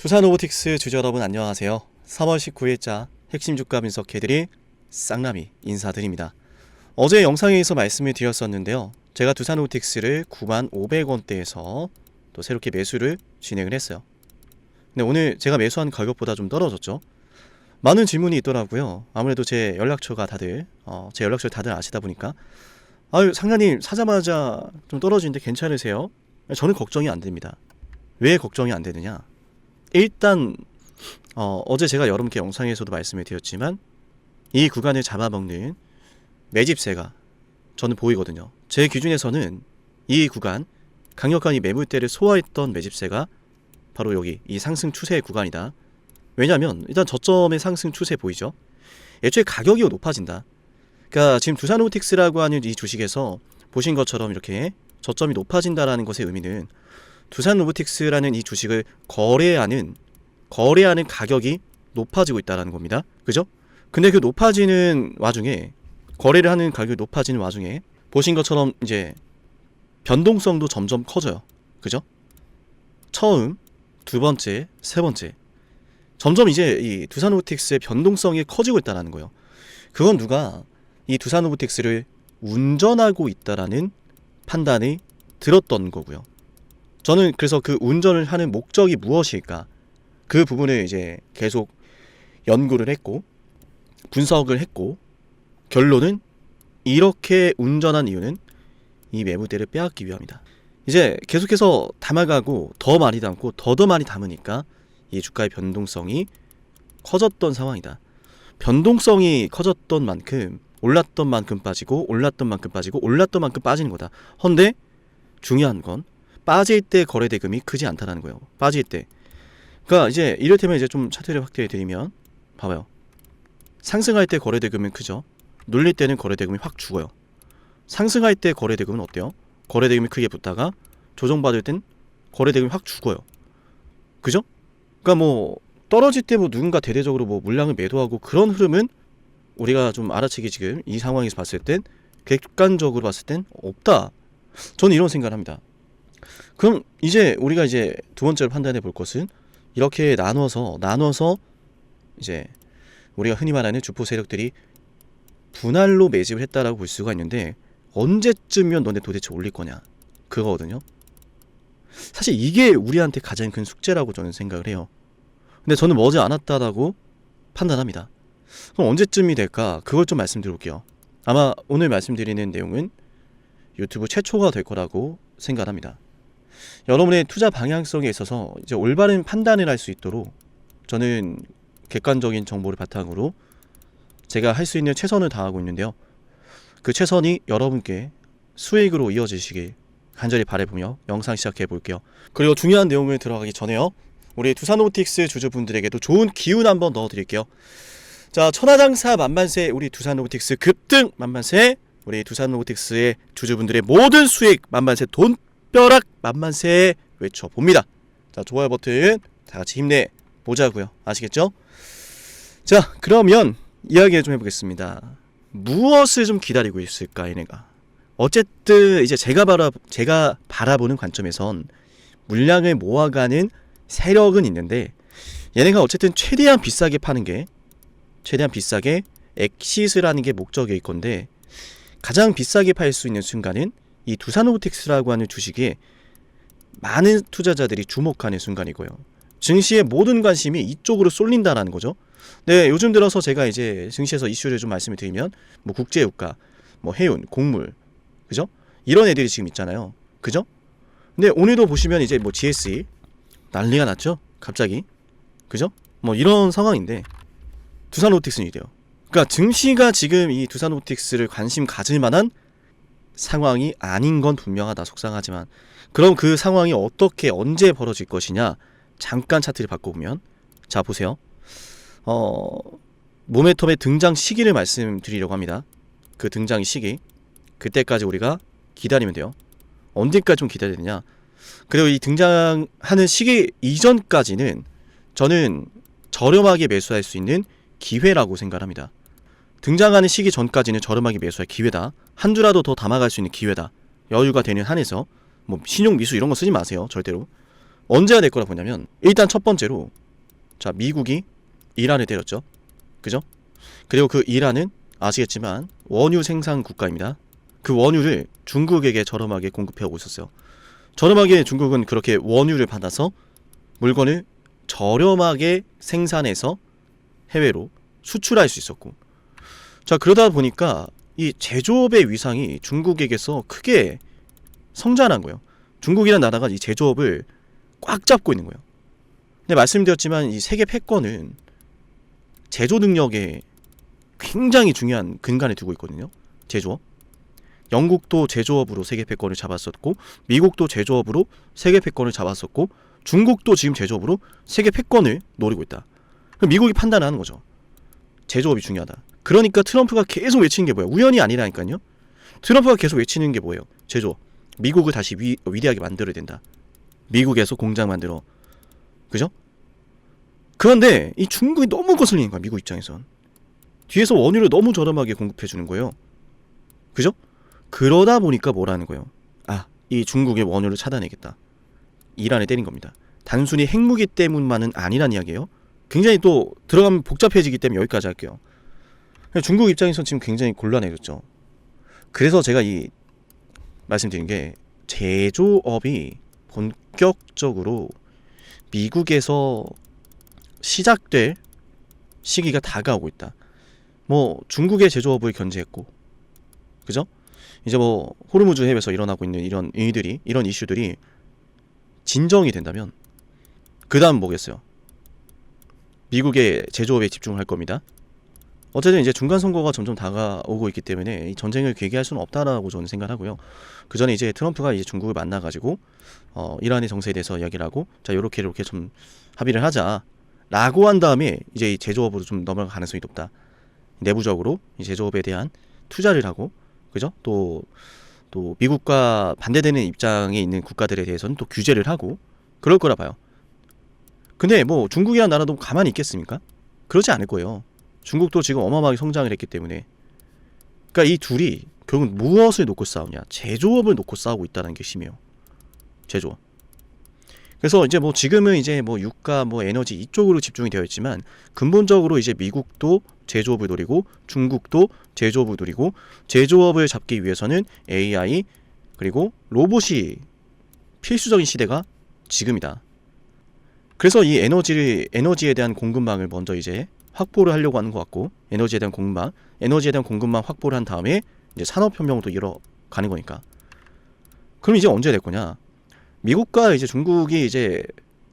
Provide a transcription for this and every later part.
두산 로보틱스 주주 여러분 안녕하세요. 3월 19일자 핵심 주가 분석해드릴 쌍남이 인사드립니다. 어제 영상에서 말씀을 드렸었는데요. 제가 두산 로보틱스를 95,500원대에서 또 새롭게 매수를 진행을 했어요. 근데 오늘 제가 매수한 가격보다 좀 떨어졌죠. 많은 질문이 있더라고요. 아무래도 제 연락처가 다들 제 연락처를 다들 아시다 보니까 아유 상가님 사자마자 좀 떨어지는데 괜찮으세요? 저는 걱정이 안 됩니다. 왜 걱정이 안 되느냐? 일단 어제 제가 여러분께 영상에서도 말씀을 드렸지만 이 구간을 잡아먹는 매집세가 저는 보이거든요. 제 기준에서는 이 구간 강력한 이 매물대를 소화했던 매집세가 바로 여기 이 상승 추세의 구간이다. 왜냐하면 일단 저점의 상승 추세 보이죠? 애초에 가격이 높아진다. 그러니까 지금 두산 로보틱스라고 하는 이 주식에서 보신 것처럼 이렇게 저점이 높아진다라는 것의 의미는 두산 로보틱스라는 이 주식을 거래하는 가격이 높아지고 있다는 겁니다. 그죠? 근데 그 높아지는 와중에 거래를 하는 가격이 높아지는 와중에 보신 것처럼 이제 변동성도 점점 커져요. 그죠? 처음, 두 번째, 세 번째 점점 이제 이 두산 로보틱스의 변동성이 커지고 있다는 거예요. 그건 누가 이 두산 로보틱스를 운전하고 있다라는 판단이 들었던 거고요. 저는 그래서 그 운전을 하는 목적이 무엇일까? 그 부분을 이제 계속 연구를 했고 분석을 했고 결론은 이렇게 운전한 이유는 이 매물대를 빼앗기 위함이다. 이제 계속해서 담아가고 더 많이 담고 더 많이 담으니까 이 주가의 변동성이 커졌던 상황이다. 변동성이 커졌던 만큼 올랐던 만큼 빠지고 올랐던 만큼 빠지고 올랐던 만큼 빠지는 거다. 헌데 중요한 건 빠질 때 거래 대금이 크지 않다는 거예요. 빠질 때. 그러니까 이제 이를테면 이제 좀 차트를 확대해 드리면 봐봐요. 상승할 때 거래 대금은 크죠. 눌릴 때는 거래 대금이 확 죽어요. 상승할 때 거래 대금은 어때요? 거래 대금이 크게 붙다가 조정받을 땐 거래 대금이 확 죽어요. 그죠? 그러니까 뭐 떨어질 때 뭐 누군가 대대적으로 뭐 물량을 매도하고 그런 흐름은 우리가 좀 알아채기 지금 이 상황에서 봤을 땐 객관적으로 봤을 땐 없다. 저는 이런 생각을 합니다. 그럼 이제 우리가 이제 두 번째로 판단해 볼 것은 이렇게 나눠서 이제 우리가 흔히 말하는 주포 세력들이 분할로 매집을 했다라고 볼 수가 있는데 언제쯤이면 너네 도대체 올릴 거냐 그거거든요. 사실 이게 우리한테 가장 큰 숙제라고 저는 생각을 해요. 근데 저는 머지 않았다라고 판단합니다. 그럼 언제쯤이 될까? 그걸 좀 말씀드릴게요. 아마 오늘 말씀드리는 내용은 유튜브 최초가 될 거라고 생각합니다. 여러분의 투자 방향성에 있어서 이제 올바른 판단을 할 수 있도록 저는 객관적인 정보를 바탕으로 제가 할 수 있는 최선을 다하고 있는데요. 그 최선이 여러분께 수익으로 이어지시길 간절히 바라보며 영상 시작해 볼게요. 그리고 중요한 내용을 들어가기 전에요. 우리 두산 로보틱스 주주분들에게도 좋은 기운 한번 넣어드릴게요. 자, 천하장사 만만세 우리 두산 로보틱스 급등 만만세 우리 두산 로보틱스의 주주분들의 모든 수익 만만세 돈벼락 만만세 외쳐봅니다. 자, 좋아요 버튼 다 같이 힘내보자고요. 아시겠죠? 자, 그러면 이야기 좀 해보겠습니다. 무엇을 좀 기다리고 있을까 얘네가. 어쨌든 이제 제가 바라보는 관점에선 물량을 모아가는 세력은 있는데 얘네가 어쨌든 최대한 비싸게 파는 게 최대한 비싸게 엑시스를 하는 게 목적일 건데 가장 비싸게 팔 수 있는 순간은 이 두산 로보틱스라고 하는 주식에 많은 투자자들이 주목하는 순간이고요. 증시의 모든 관심이 이쪽으로 쏠린다라는 거죠. 네, 요즘 들어서 제가 이제 증시에서 이슈를 좀 말씀을 드리면 뭐 국제유가, 뭐 해운, 곡물, 그죠? 이런 애들이 지금 있잖아요. 그죠? 근데 오늘도 보시면 이제 뭐 GSE 난리가 났죠? 갑자기. 그죠? 뭐 이런 상황인데 두산 로보틱스는 이래요. 그러니까 증시가 지금 이 두산 로보틱스를 관심 가질 만한 상황이 아닌 건 분명하다. 속상하지만 그럼 그 상황이 어떻게 언제 벌어질 것이냐 잠깐 차트를 바꿔보면 자 보세요. 모멘텀의 등장 시기를 말씀드리려고 합니다. 그 등장 시기 그때까지 우리가 기다리면 돼요. 언제까지 좀 기다려야 되냐. 그리고 이 등장하는 시기 이전까지는 저는 저렴하게 매수할 수 있는 기회라고 생각합니다. 등장하는 시기 전까지는 저렴하게 매수할 기회다. 한 주라도 더 담아갈 수 있는 기회다. 여유가 되는 한에서 뭐 신용 미수 이런 거 쓰지 마세요. 절대로. 언제가 될 거라 보냐면, 일단 첫 번째로 자, 미국이 이란을 때렸죠. 그죠? 그리고 그 이란은 아시겠지만 원유 생산 국가입니다. 그 원유를 중국에게 저렴하게 공급해오고 있었어요. 저렴하게 중국은 그렇게 원유를 받아서 물건을 저렴하게 생산해서 해외로 수출할 수 있었고, 자, 그러다 보니까 이 제조업의 위상이 중국에게서 크게 성장한 거예요. 중국이라는 나라가 이 제조업을 꽉 잡고 있는 거예요. 근데 말씀드렸지만 이 세계 패권은 제조 능력에 굉장히 중요한 근간에 두고 있거든요. 제조업. 영국도 제조업으로 세계 패권을 잡았었고, 미국도 제조업으로 세계 패권을 잡았었고, 중국도 지금 제조업으로 세계 패권을 노리고 있다. 그럼 미국이 판단하는 거죠. 제조업이 중요하다. 그러니까 트럼프가 계속 외치는 게 뭐예요? 우연이 아니라니까요. 트럼프가 계속 외치는 게 뭐예요? 제조업. 미국을 다시 위대하게 만들어야 된다. 미국에서 공장 만들어. 그죠? 그런데 이 중국이 너무 거슬리는 거야. 미국 입장에선. 뒤에서 원유를 너무 저렴하게 공급해 주는 거예요. 그죠? 그러다 보니까 뭐라는 거예요? 아, 이 중국의 원유를 차단해야겠다. 이란에 때린 겁니다. 단순히 핵무기 때문만은 아니란 이야기예요. 굉장히 또 들어가면 복잡해지기 때문에 여기까지 할게요. 중국 입장에선 지금 굉장히 곤란해졌죠. 그래서 제가 이 말씀드린 게, 제조업이 본격적으로 미국에서 시작될 시기가 다가오고 있다. 뭐 중국의 제조업을 견제했고, 그죠? 이제 뭐 호르무즈 해협에서 일어나고 있는 이런 일들이, 이런 이슈들이 진정이 된다면 그 다음 뭐겠어요? 미국의 제조업에 집중할 겁니다. 어쨌든 이제 중간 선거가 점점 다가오고 있기 때문에 이 전쟁을 계기할 수는 없다라고 저는 생각하고요. 그 전에 이제 트럼프가 이제 중국을 만나가지고 이란의 정세에 대해서 이야기를 하고, 자, 요렇게 좀 합의를 하자라고 한 다음에 이제 이 제조업으로 좀 넘어갈 가능성이 높다. 내부적으로 이 제조업에 대한 투자를 하고, 그죠? 또 미국과 반대되는 입장에 있는 국가들에 대해서는 또 규제를 하고 그럴 거라 봐요. 근데 뭐 중국이라는 나라도 가만히 있겠습니까? 그러지 않을 거예요. 중국도 지금 어마어마하게 성장을 했기 때문에. 그러니까 이 둘이 결국은 무엇을 놓고 싸우냐? 제조업을 놓고 싸우고 있다는 게 심해요. 제조업. 그래서 이제 뭐 지금은 이제 뭐 유가, 뭐 에너지 이쪽으로 집중이 되어 있지만, 근본적으로 이제 미국도 제조업을 노리고 중국도 제조업을 노리고, 제조업을 잡기 위해서는 AI 그리고 로봇이 필수적인 시대가 지금이다. 그래서 이 에너지에 대한 공급망을 먼저 이제 확보를 하려고 하는 것 같고, 에너지에 대한 공급망 확보를 한 다음에 이제 산업혁명도 이뤄가는 거니까. 그럼 이제 언제 될 거냐? 미국과 이제 중국이 이제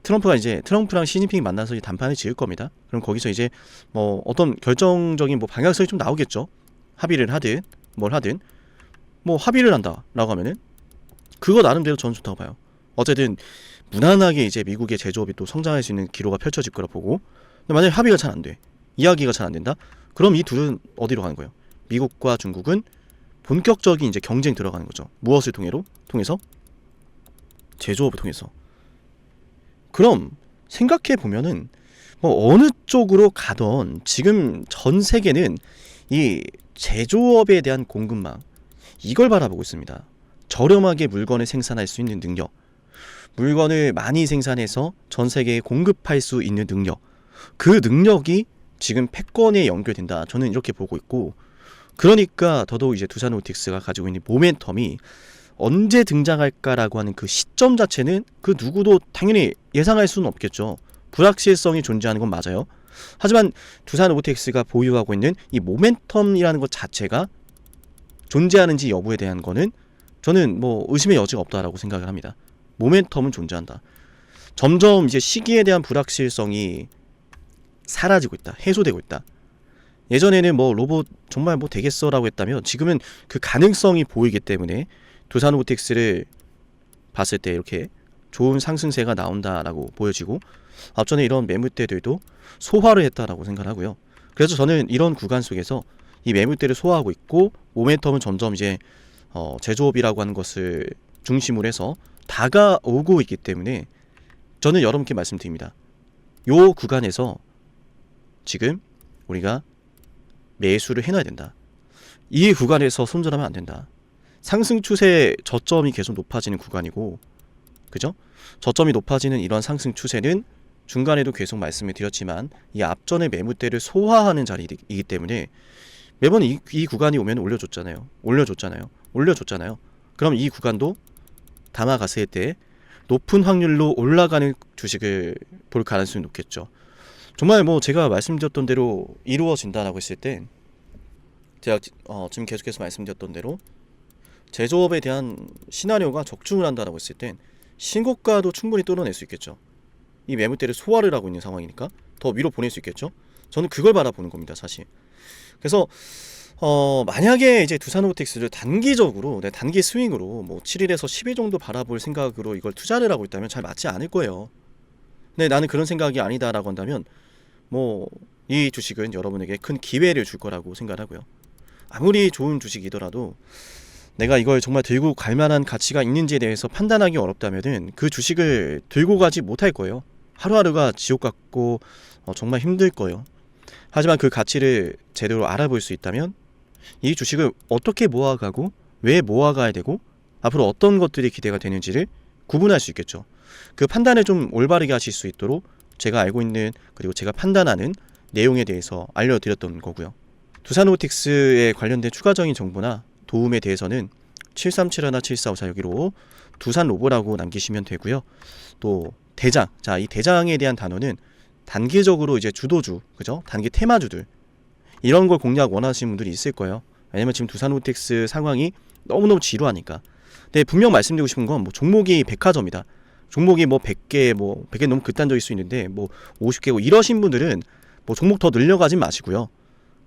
트럼프랑 시진핑이 만나서 이제 담판을 지을 겁니다. 그럼 거기서 이제 뭐 어떤 결정적인 뭐 방향성이 좀 나오겠죠. 합의를 하든 뭘 하든 뭐 합의를 한다라고 하면은 그거 나름대로 저는 좋다고 봐요. 어쨌든 무난하게 이제 미국의 제조업이 또 성장할 수 있는 기로가 펼쳐질 거라 보고, 근데 만약에 합의가 잘 안 돼, 이야기가 잘 안 된다, 그럼 이 둘은 어디로 가는 거예요? 미국과 중국은 본격적인 이제 경쟁 들어가는 거죠. 무엇을 통해서? 제조업을 통해서. 그럼 생각해 보면은 뭐 어느 쪽으로 가던 지금 전 세계는 이 제조업에 대한 공급망, 이걸 바라보고 있습니다. 저렴하게 물건을 생산할 수 있는 능력, 물건을 많이 생산해서 전 세계에 공급할 수 있는 능력, 그 능력이 지금 패권에 연결된다. 저는 이렇게 보고 있고, 그러니까 더더욱 이제 두산로보틱스가 가지고 있는 모멘텀이 언제 등장할까라고 하는 그 시점 자체는 그 누구도 당연히 예상할 수는 없겠죠. 불확실성이 존재하는 건 맞아요. 하지만 두산로보틱스가 보유하고 있는 이 모멘텀이라는 것 자체가 존재하는지 여부에 대한 거는 저는 뭐 의심의 여지가 없다라고 생각을 합니다. 모멘텀은 존재한다. 점점 이제 시기에 대한 불확실성이 사라지고 있다. 해소되고 있다. 예전에는 뭐 로봇 정말 뭐 되겠어라고 했다면, 지금은 그 가능성이 보이기 때문에 두산로보틱스를 봤을 때 이렇게 좋은 상승세가 나온다라고 보여지고, 앞전에 이런 매물대들도 소화를 했다라고 생각하고요. 그래서 저는 이런 구간 속에서 이 매물대를 소화하고 있고, 모멘텀은 점점 이제 제조업이라고 하는 것을 중심으로 해서 다가오고 있기 때문에 저는 여러분께 말씀드립니다. 요 구간에서 지금 우리가 매수를 해놔야 된다. 이 구간에서 손절하면 안 된다. 상승 추세 저점이 계속 높아지는 구간이고, 그죠? 저점이 높아지는 이런 상승 추세는 중간에도 계속 말씀을 드렸지만 이 앞전의 매물대를 소화하는 자리이기 때문에 매번 이 구간이 오면 올려줬잖아요. 그럼 이 구간도 담아갔을 때 높은 확률로 올라가는 주식을 볼 가능성이 높겠죠. 정말 뭐 제가 말씀드렸던 대로 이루어진다라고 했을 때 제가 지금 계속해서 말씀드렸던 대로 제조업에 대한 시나리오가 적중을 한다라고 했을 땐 신고가도 충분히 뚫어낼 수 있겠죠. 이 매물대를 소화를 하고 있는 상황이니까 더 위로 보낼 수 있겠죠. 저는 그걸 바라보는 겁니다, 사실. 그래서 만약에 이제 두산호텍스를 단기적으로 단기 스윙으로 뭐 7일에서 10일 정도 바라볼 생각으로 이걸 투자를 하고 있다면 잘 맞지 않을 거예요. 근데 나는 그런 생각이 아니다라고 한다면 뭐 이 주식은 여러분에게 큰 기회를 줄 거라고 생각하고요. 아무리 좋은 주식이더라도 내가 이걸 정말 들고 갈 만한 가치가 있는지에 대해서 판단하기 어렵다면은 그 주식을 들고 가지 못할 거예요. 하루하루가 지옥 같고 정말 힘들 거예요. 하지만 그 가치를 제대로 알아볼 수 있다면 이 주식을 어떻게 모아가고 왜 모아가야 되고 앞으로 어떤 것들이 기대가 되는지를 구분할 수 있겠죠. 그 판단을 좀 올바르게 하실 수 있도록 제가 알고 있는 그리고 제가 판단하는 내용에 대해서 알려드렸던 거고요. 두산호텍스에 관련된 추가적인 정보나 도움에 대해서는 7371 7454 여기로 두산로보라고 남기시면 되고요. 또 대장, 자, 이 대장에 대한 단어는 단기적으로 이제 주도주, 그죠? 단기 테마주들 이런 걸 공략 원하시는 분들이 있을 거예요. 왜냐면 지금 두산호텍스 상황이 너무너무 지루하니까. 근데 분명 말씀드리고 싶은 건 뭐 종목이 백화점이다. 종목이 뭐 100개, 뭐 100개 너무 극단적일 수 있는데 뭐 50개고 이러신 분들은 뭐 종목 더 늘려가지 마시고요.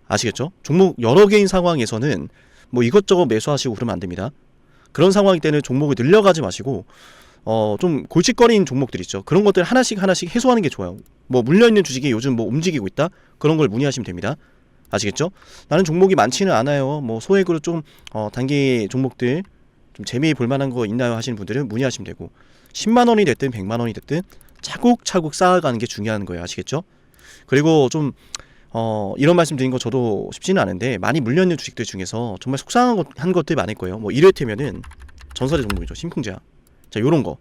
아시겠죠? 종목 여러 개인 상황에서는 뭐 이것저것 매수하시고 그러면 안 됩니다. 그런 상황일 때는 종목을 늘려가지 마시고 좀 골칫거리인 종목들 있죠. 그런 것들 하나씩 해소하는 게 좋아요. 뭐 물려있는 주식이 요즘 뭐 움직이고 있다? 그런 걸 문의하시면 됩니다. 아시겠죠? 나는 종목이 많지는 않아요. 뭐 소액으로 좀 단기 종목들 좀 재미있게 볼만한 거 있나요? 하시는 분들은 문의하시면 되고 10만원이 됐든 100만원이 됐든 차곡차곡 쌓아가는 게 중요한 거예요. 아시겠죠? 그리고 좀 이런 말씀 드린 거 저도 쉽지는 않은데 많이 물려있는 주식들 중에서 정말 속상한 것들 많을 거예요. 뭐 이를테면은 전설의 종목이죠. 신풍제약. 자, 요런 거.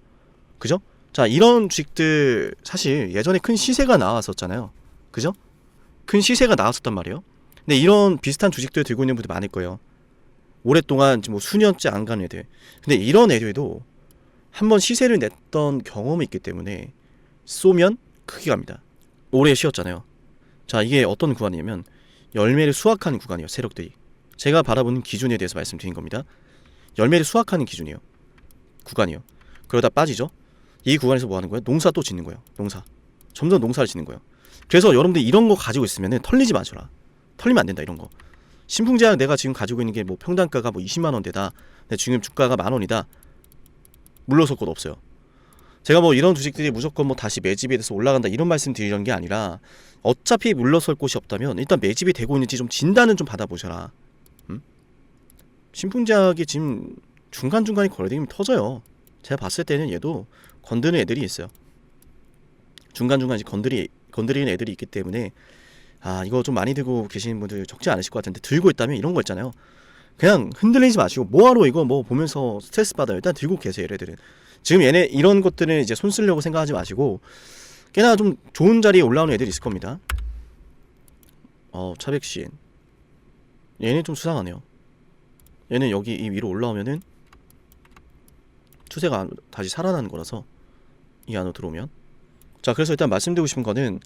그죠? 자, 이런 주식들 사실 예전에 큰 시세가 나왔었잖아요. 그죠? 큰 시세가 나왔었단 말이에요. 근데 이런 비슷한 주식들 들고 있는 분들 많을 거예요. 오랫동안 뭐 수년째 안 가는 애들. 근데 이런 애들도 한번 시세를 냈던 경험이 있기 때문에 쏘면 크게 갑니다. 오래 쉬었잖아요. 자, 이게 어떤 구간이냐면 열매를 수확하는 구간이에요. 세력들이. 제가 바라보는 기준에 대해서 말씀드린 겁니다. 열매를 수확하는 기준이에요. 구간이요. 그러다 빠지죠. 이 구간에서 뭐 하는 거예요? 농사 또 짓는 거예요. 농사. 점점 농사를 짓는 거예요. 그래서 여러분들 이런 거 가지고 있으면 털리지 마셔라. 털리면 안 된다. 이런 거. 신풍제약 내가 지금 가지고 있는 게 뭐 평단가가 뭐 20만 원대다. 근데 지금 주가가 10,000원이다. 물러설 곳 없어요. 제가 뭐 이런 주식들이 무조건 뭐 다시 매집이 돼서 올라간다 이런 말씀 드리는 게 아니라 어차피 물러설 곳이 없다면 일단 매집이 되고 있는지 좀 진단은 좀 받아보셔라. 신풍제약이 지금 중간중간에 거래되면 터져요. 제가 봤을 때는 얘도 건드는 애들이 있어요. 중간중간 건드리는 애들이 있기 때문에 이거 좀 많이 들고 계시는 분들 적지 않으실 것 같은데 들고 있다면 이런 거 있잖아요. 그냥 흔들리지 마시고 뭐하러 이거 뭐 보면서 스트레스 받아요. 일단 들고 계세요. 얘네들은 지금 얘네 이런 것들은 이제 손 쓰려고 생각하지 마시고 꽤나 좀 좋은 자리에 올라오는 애들이 있을 겁니다. 차백신 얘네 좀 수상하네요. 얘는 여기 이 위로 올라오면은 추세가 다시 살아나는 거라서 이 안으로 들어오면 자, 그래서 일단 말씀드리고 싶은 거는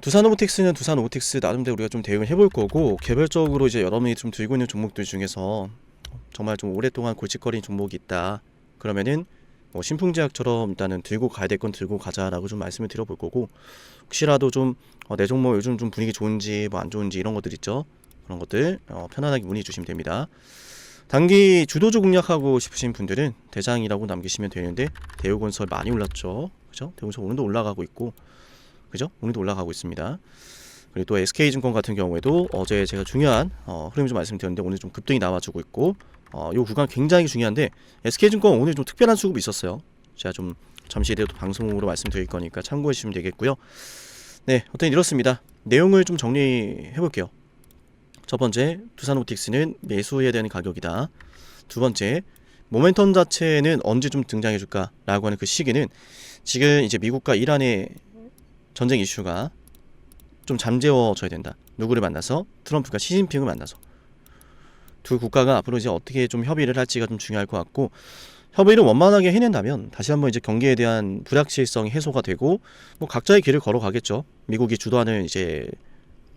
두산호텍스는 두산호텍스 나름대로 우리가 좀 대응을 해볼 거고 개별적으로 이제 여러분이 좀 들고 있는 종목들 중에서 정말 좀 오랫동안 골칫거리는 종목이 있다 그러면은 뭐 신풍제약처럼 일단은 들고 가야 될 건 들고 가자라고 좀 말씀을 드려볼 거고 혹시라도 좀 내 종목 요즘 좀 분위기 좋은지 뭐 안 좋은지 이런 것들 있죠. 그런 것들 편안하게 문의 주시면 됩니다. 단기 주도주 공략하고 싶으신 분들은 대장이라고 남기시면 되는데 대우건설 많이 올랐죠. 그죠? 대우건설 오늘도 올라가고 있고 그죠? 오늘도 올라가고 있습니다. 그리고 또 SK증권 같은 경우에도 어제 제가 중요한 흐름 좀 말씀드렸는데 오늘 좀 급등이 나와주고 있고 요 구간 굉장히 중요한데 SK증권 오늘 좀 특별한 수급이 있었어요. 제가 좀 잠시 뒤에 또 방송으로 말씀드릴 거니까 참고해 주시면 되겠고요. 네, 어떻게 이렇습니다. 내용을 좀 정리해 볼게요. 첫 번째, 두산호텍스는 매수해야 되는 가격이다. 두 번째, 모멘텀 자체는 언제 좀 등장해줄까라고 하는 그 시기는 지금 이제 미국과 이란의 전쟁 이슈가 좀 잠재워져야 된다. 누구를 만나서? 트럼프가 시진핑을 만나서. 두 국가가 앞으로 이제 어떻게 좀 협의를 할지가 좀 중요할 것 같고, 협의를 원만하게 해낸다면 다시 한번 이제 경기에 대한 불확실성이 해소가 되고 뭐 각자의 길을 걸어가겠죠. 미국이 주도하는 이제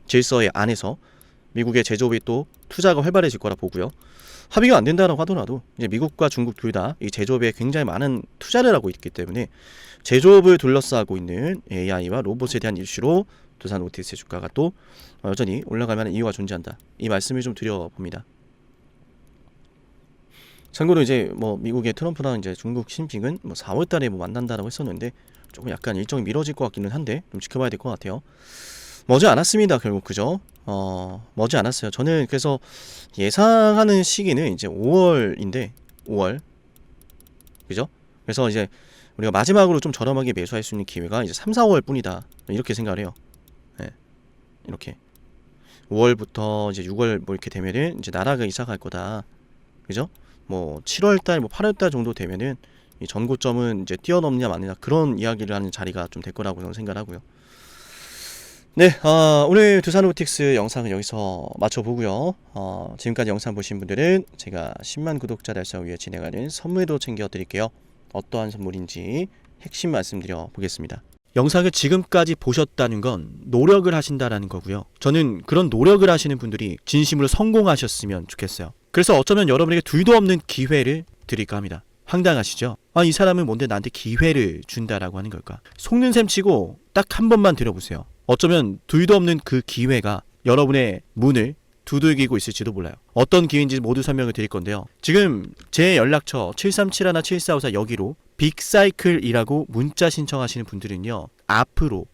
질서의 안에서 미국의 제조업이 또 투자가 활발해질 거라 보고요. 합의가 안 된다라고 하더라도 이제 미국과 중국 둘 다 이 제조업에 굉장히 많은 투자를 하고 있기 때문에 제조업을 둘러싸고 있는 AI와 로봇에 대한 이슈로 두산 OTC 주가가 또 여전히 올라갈 만한 이유가 존재한다. 이 말씀을 좀 드려봅니다. 참고로 이제 뭐 미국의 트럼프랑 이제 중국 시진핑은 뭐 4월달에 뭐 만난다라고 했었는데 조금 약간 일정이 미뤄질 것 같기는 한데 좀 지켜봐야 될 것 같아요. 머지 않았습니다. 결국 그죠? 머지 않았어요. 저는 그래서 예상하는 시기는 이제 5월인데 5월 그죠? 그래서 이제 우리가 마지막으로 좀 저렴하게 매수할 수 있는 기회가 이제 3, 4월 뿐이다. 이렇게 생각을 해요. 네. 이렇게 5월부터 이제 6월 뭐 이렇게 되면은 이제 나라가 이사갈 거다. 그죠? 뭐 7월달, 뭐 8월달 정도 되면은 이 전고점은 이제 뛰어넘냐 마느냐 그런 이야기를 하는 자리가 좀 될 거라고 저는 생각을 하고요. 네, 오늘 두산로보틱스 영상은 여기서 마쳐보고요. 지금까지 영상 보신 분들은 제가 10만 구독자 달성을 위해 진행하는 선물도 챙겨드릴게요. 어떠한 선물인지 핵심 말씀드려 보겠습니다. 영상을 지금까지 보셨다는 건 노력을 하신다라는 거고요. 저는 그런 노력을 하시는 분들이 진심으로 성공하셨으면 좋겠어요. 그래서 어쩌면 여러분에게 둘도 없는 기회를 드릴까 합니다. 황당하시죠? 이 사람은 뭔데 나한테 기회를 준다라고 하는 걸까? 속는 셈 치고 딱 한 번만 들어보세요. 어쩌면 둘도 없는 그 기회가 여러분의 문을 두들기고 있을지도 몰라요. 어떤 기회인지 모두 설명을 드릴 건데요. 지금 제 연락처 7371-7454 여기로 빅사이클이라고 문자 신청하시는 분들은요. 앞으로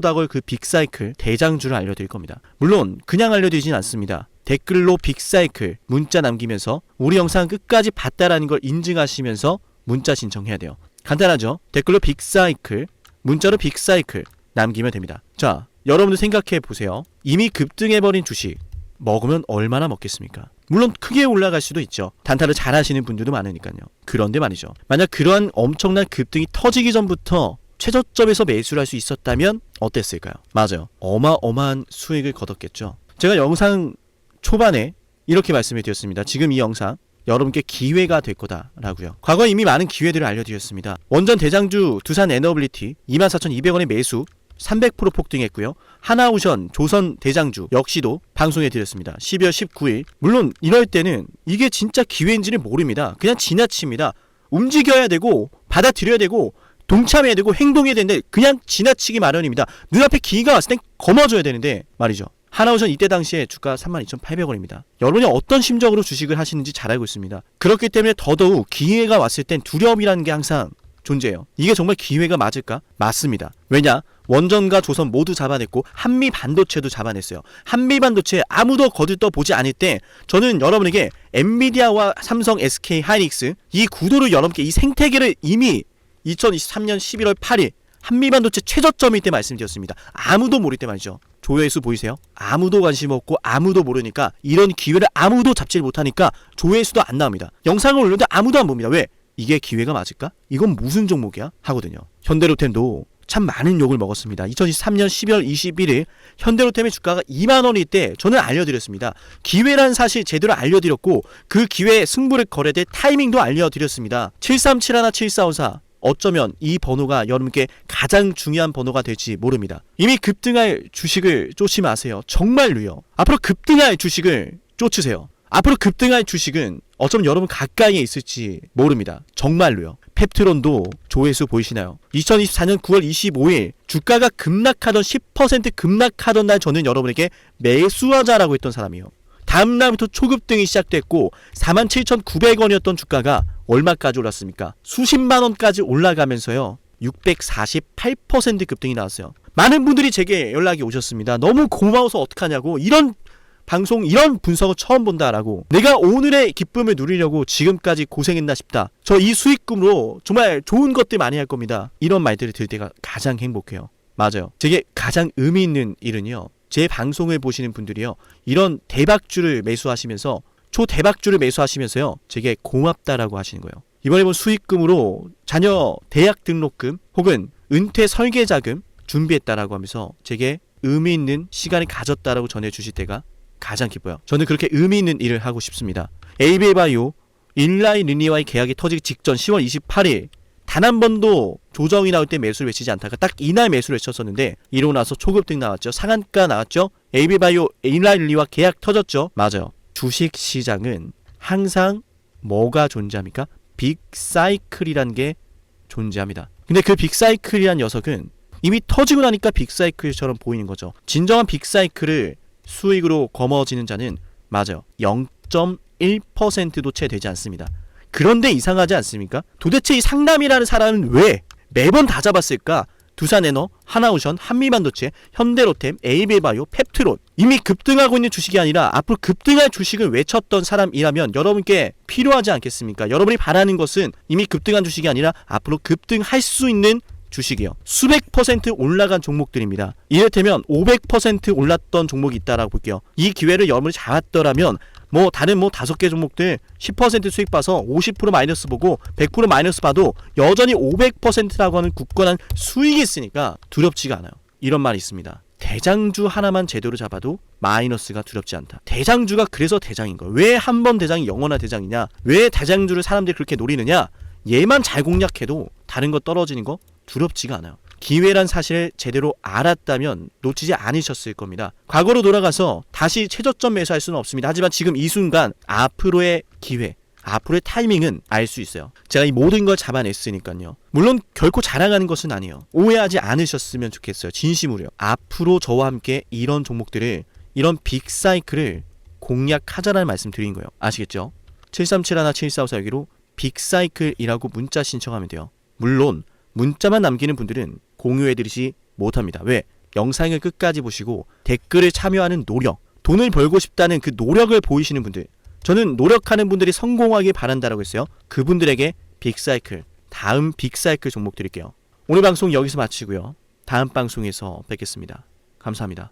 다가올 그 빅사이클 대장주를 알려드릴 겁니다. 물론 그냥 알려드리진 않습니다. 댓글로 빅사이클 문자 남기면서 우리 영상 끝까지 봤다라는 걸 인증하시면서 문자 신청해야 돼요. 간단하죠? 댓글로 빅사이클, 문자로 빅사이클 남기면 됩니다. 자, 여러분들 생각해 보세요. 이미 급등해버린 주식 먹으면 얼마나 먹겠습니까? 물론 크게 올라갈 수도 있죠. 단타를 잘 하시는 분들도 많으니까요. 그런데 말이죠. 만약 그러한 엄청난 급등이 터지기 전부터 최저점에서 매수를 할 수 있었다면 어땠을까요? 맞아요. 어마어마한 수익을 거뒀겠죠. 제가 영상 초반에 이렇게 말씀을 드렸습니다. 지금 이 영상 여러분께 기회가 될 거다라고요. 과거에 이미 많은 기회들을 알려드렸습니다. 원전 대장주 두산 에너빌리티 24,200원에 매수 300% 폭등했고요. 하나오션 조선 대장주 역시도 방송해 드렸습니다. 12월 19일. 물론 이럴 때는 이게 진짜 기회인지는 모릅니다. 그냥 지나칩니다. 움직여야 되고 받아들여야 되고 동참해야 되고 행동해야 되는데 그냥 지나치기 마련입니다. 눈앞에 기회가 왔을 땐 거머줘야 되는데 말이죠. 하나오션 이때 당시에 주가 32,800원입니다. 여러분이 어떤 심정으로 주식을 하시는지 잘 알고 있습니다. 그렇기 때문에 더더욱 기회가 왔을 땐 두려움이라는 게 항상 존재해요. 이게 정말 기회가 맞을까? 맞습니다. 왜냐? 원전과 조선 모두 잡아냈고 한미 반도체도 잡아냈어요. 한미 반도체 아무도 거들떠보지 않을 때 저는 여러분에게 엔비디아와 삼성, SK, 하이닉스 이 구도를 여러분께 이 생태계를 이미 2023년 11월 8일 한미 반도체 최저점일 때 말씀드렸습니다. 아무도 모를 때 말이죠. 조회수 보이세요? 아무도 관심 없고 아무도 모르니까 이런 기회를 아무도 잡지 못하니까 조회수도 안 나옵니다. 영상을 올렸는데 아무도 안 봅니다. 왜? 이게 기회가 맞을까? 이건 무슨 종목이야? 하거든요. 현대로템도 참 많은 욕을 먹었습니다. 2023년 12월 21일 현대로템의 주가가 2만원일 때 저는 알려드렸습니다. 기회란 사실 제대로 알려드렸고 그 기회에 승부를 걸어야 될 타이밍도 알려드렸습니다. 7371-7454 어쩌면 이 번호가 여러분께 가장 중요한 번호가 될지 모릅니다. 이미 급등할 주식을 쫓지 마세요. 정말로요. 앞으로 급등할 주식을 쫓으세요. 앞으로 급등할 주식은 어쩌면 여러분 가까이에 있을지 모릅니다. 정말로요. 펩트론도 조회수 보이시나요? 2024년 9월 25일 주가가 급락하던 10% 급락하던 날 저는 여러분에게 매수하자라고 했던 사람이에요. 다음 날부터 초급등이 시작됐고 47,900원이었던 주가가 얼마까지 올랐습니까? 수십만 원까지 올라가면서요. 648% 급등이 나왔어요. 많은 분들이 제게 연락이 오셨습니다. 너무 고마워서 어떡하냐고. 이런 방송 이런 분석을 처음 본다라고. 내가 오늘의 기쁨을 누리려고 지금까지 고생했나 싶다. 저 이 수익금으로 정말 좋은 것들 많이 할 겁니다. 이런 말들을 들을 때가 가장 행복해요. 맞아요. 제게 가장 의미 있는 일은요. 제 방송을 보시는 분들이요. 이런 대박주를 매수하시면서 초대박주를 매수하시면서요, 제게 고맙다라고 하시는 거예요. 이번에 본 수익금으로 자녀 대학 등록금 혹은 은퇴 설계자금 준비했다라고 하면서 제게 의미 있는 시간을 가졌다라고 전해주실 때가 가장 기뻐요. 저는 그렇게 의미 있는 일을 하고 싶습니다. ABL바이오 일라이 르니와의 계약이 터지기 직전 10월 28일 단 한 번도 조정이 나올 때 매수를 외치지 않다가 딱 이날 매수를 외쳤었는데 이러고 나서 초급등 나왔죠. 상한가 나왔죠. ABL바이오 일라이 르니와 계약 터졌죠. 맞아요. 주식시장은 항상 뭐가 존재합니까? 빅사이클이란 게 존재합니다. 근데 그 빅사이클이란 녀석은 이미 터지고 나니까 빅사이클처럼 보이는 거죠. 진정한 빅사이클을 수익으로 거머쥐는 자는 맞아요. 0.1%도 채 되지 않습니다. 그런데 이상하지 않습니까? 도대체 이 상남이라는 사람은 왜 매번 다 잡았을까? 두산에너, 하나오션, 한미반도체, 현대로템, ABL바이오, 펩트론 이미 급등하고 있는 주식이 아니라 앞으로 급등할 주식을 외쳤던 사람이라면 여러분께 필요하지 않겠습니까? 여러분이 바라는 것은 이미 급등한 주식이 아니라 앞으로 급등할 수 있는 주식이요. 수백 퍼센트 올라간 종목들입니다. 이를테면 500% 올랐던 종목이 있다라고 볼게요. 이 기회를 여러분이 잡았더라면 다른 5개 종목들 10% 수익 봐서 50% 마이너스 보고 100% 마이너스 봐도 여전히 500%라고 하는 굳건한 수익이 있으니까 두렵지가 않아요. 이런 말이 있습니다. 대장주 하나만 제대로 잡아도 마이너스가 두렵지 않다. 대장주가 그래서 대장인 거예요. 왜 한 번 대장이 영원한 대장이냐? 왜 대장주를 사람들이 그렇게 노리느냐? 얘만 잘 공략해도 다른 거 떨어지는 거 두렵지가 않아요. 기회란 사실을 제대로 알았다면 놓치지 않으셨을 겁니다. 과거로 돌아가서 다시 최저점 매수할 수는 없습니다. 하지만 지금 이 순간 앞으로의 기회, 앞으로의 타이밍은 알 수 있어요. 제가 이 모든 걸 잡아냈으니까요. 물론 결코 자랑하는 것은 아니에요. 오해하지 않으셨으면 좋겠어요. 진심으로요. 앞으로 저와 함께 이런 종목들을, 이런 빅사이클을 공략하자라는 말씀 드린 거예요. 아시겠죠? 7371-7454 여기로 빅사이클이라고 문자 신청하면 돼요. 물론 문자만 남기는 분들은 공유해드리지 못합니다. 왜? 영상을 끝까지 보시고 댓글을 참여하는 노력, 돈을 벌고 싶다는 그 노력을 보이시는 분들, 저는 노력하는 분들이 성공하길 바란다라고 했어요. 그분들에게 빅사이클, 다음 빅사이클 종목 드릴게요. 오늘 방송 여기서 마치고요. 다음 방송에서 뵙겠습니다. 감사합니다.